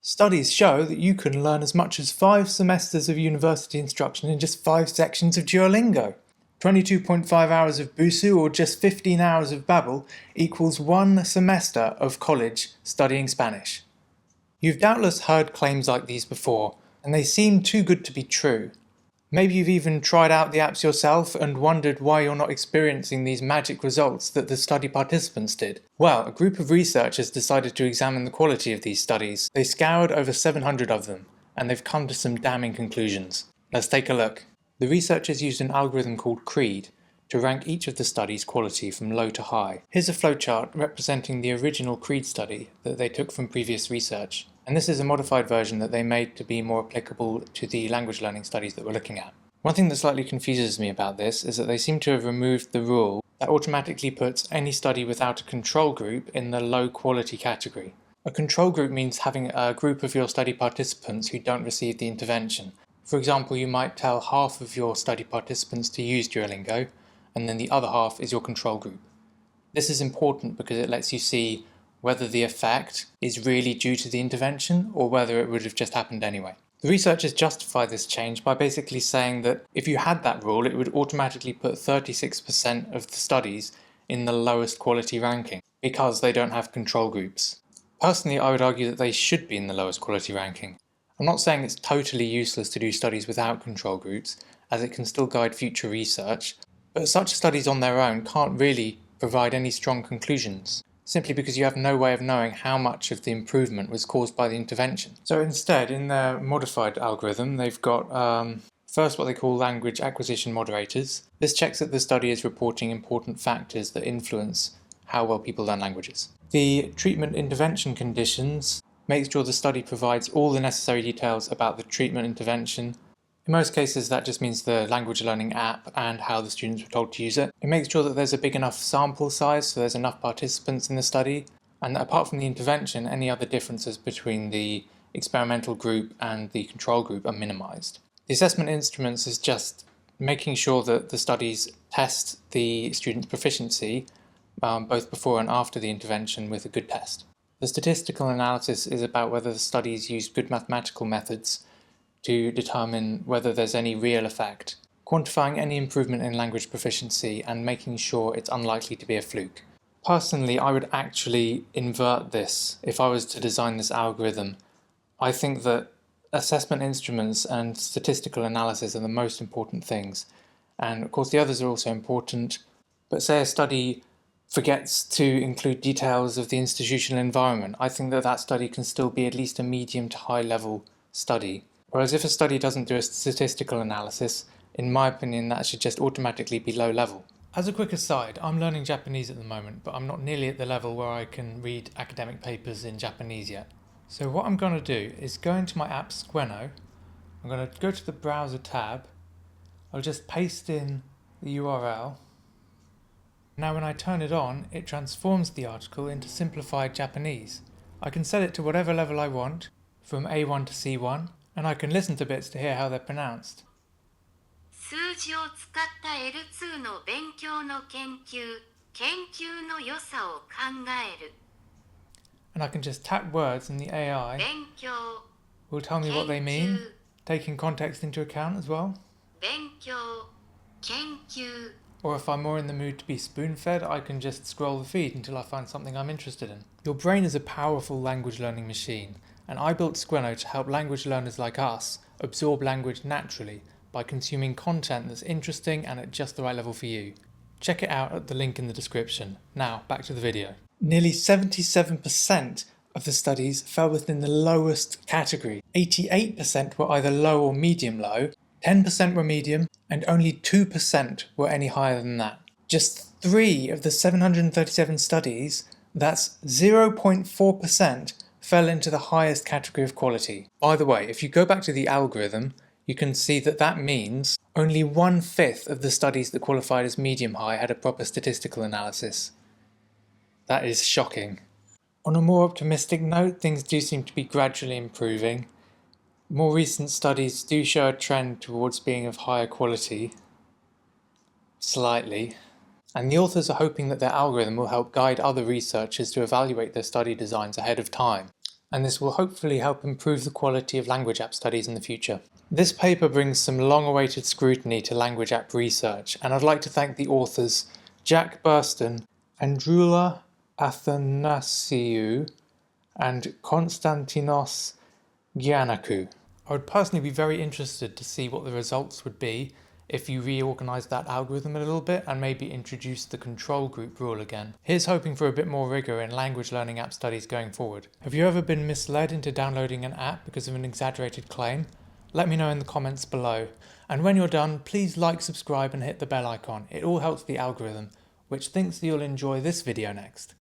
Studies show that you can learn as much as 5 semesters of university instruction in just 5 sections of Duolingo. 22.5 hours of Busuu or just 15 hours of Babbel equals 1 semester of college studying Spanish. You've doubtless heard claims like these before, and they seem too good to be true. Maybe you've even tried out the apps yourself and wondered why you're not experiencing these magic results that the study participants did. Well, a group of researchers decided to examine the quality of these studies. They scoured over 700 of them, and they've come to some damning conclusions. Let's take a look. The researchers used an algorithm called CREED to rank each of the studies' quality from low to high. Here's a flowchart representing the original CREED study that they took from previous research. And this is a modified version that they made to be more applicable to the language learning studies that we're looking at. One thing that slightly confuses me about this is that they seem to have removed the rule that automatically puts any study without a control group in the low quality category. A control group means having a group of your study participants who don't receive the intervention. For example, you might tell half of your study participants to use Duolingo, and then the other half is your control group. This is important because it lets you see whether the effect is really due to the intervention or whether it would have just happened anyway. The researchers justify this change by basically saying that if you had that rule, it would automatically put 36% of the studies in the lowest quality ranking because they don't have control groups. Personally, I would argue that they should be in the lowest quality ranking. I'm not saying it's totally useless to do studies without control groups, as it can still guide future research, but such studies on their own can't really provide any strong conclusions, simply because you have no way of knowing how much of the improvement was caused by the intervention. So instead, in their modified algorithm, they've got first what they call language acquisition moderators. This checks that the study is reporting important factors that influence how well people learn languages. The treatment intervention conditions makes sure the study provides all the necessary details about the treatment intervention. In most cases, that just means the language learning app and how the students were told to use it. It makes sure that there's a big enough sample size, so there's enough participants in the study, and that apart from the intervention, any other differences between the experimental group and the control group are minimized. The assessment instruments is just making sure that the studies test the students' proficiency both before and after the intervention with a good test. The statistical analysis is about whether the studies use good mathematical methods to determine whether there's any real effect, quantifying any improvement in language proficiency and making sure it's unlikely to be a fluke. Personally, I would actually invert this if I was to design this algorithm. I think that assessment instruments and statistical analysis are the most important things, and of course the others are also important, but say a study forgets to include details of the institutional environment, I think that that study can still be at least a medium to high level study. Whereas if a study doesn't do a statistical analysis, in my opinion that should just automatically be low level. As a quick aside, I'm learning Japanese at the moment, but I'm not nearly at the level where I can read academic papers in Japanese yet. So what I'm going to do is go into my app Squeno, I'm going to go to the browser tab, I'll just paste in the URL. Now when I turn it on, it transforms the article into simplified Japanese. I can set it to whatever level I want, from A1 to C1, and I can listen to bits to hear how they're pronounced. 数字を使った L2 の勉強の研究の良さを考える And I can just tap words and the AI 勉強 will tell me what they mean, taking context into account as well. 勉強研究 Or if I'm more in the mood to be spoon-fed, I can just scroll the feed until I find something I'm interested in. Your brain is a powerful language learning machine, and I built Squeno to help language learners like us absorb language naturally by consuming content that's interesting and at just the right level for you. Check it out at the link in the description. Now, back to the video. Nearly 77% of the studies fell within the lowest category. 88% were either low or medium low, 10% were medium, and only 2% were any higher than that. Just 3 of the 737 studies, that's 0.4%, fell into the highest category of quality. By the way, if you go back to the algorithm, you can see that that means only 1/5 of the studies that qualified as medium-high had a proper statistical analysis. That is shocking. On a more optimistic note, things do seem to be gradually improving. More recent studies do show a trend towards being of higher quality, slightly, and the authors are hoping that their algorithm will help guide other researchers to evaluate their study designs ahead of time. and this will hopefully help improve the quality of language app studies in the future. This paper brings some long-awaited scrutiny to language app research, and I'd like to thank the authors Jack Burston, Androula Athanasiou, and Konstantinos Giannakou. I would personally be very interested to see what the results would be if you reorganised that algorithm a little bit and maybe introduced the control group rule again. Here's hoping for a bit more rigour in language learning app studies going forward. Have you ever been misled into downloading an app because of an exaggerated claim? Let me know in the comments below. And when you're done, please like, subscribe and hit the bell icon. It all helps the algorithm, which thinks that you'll enjoy this video next.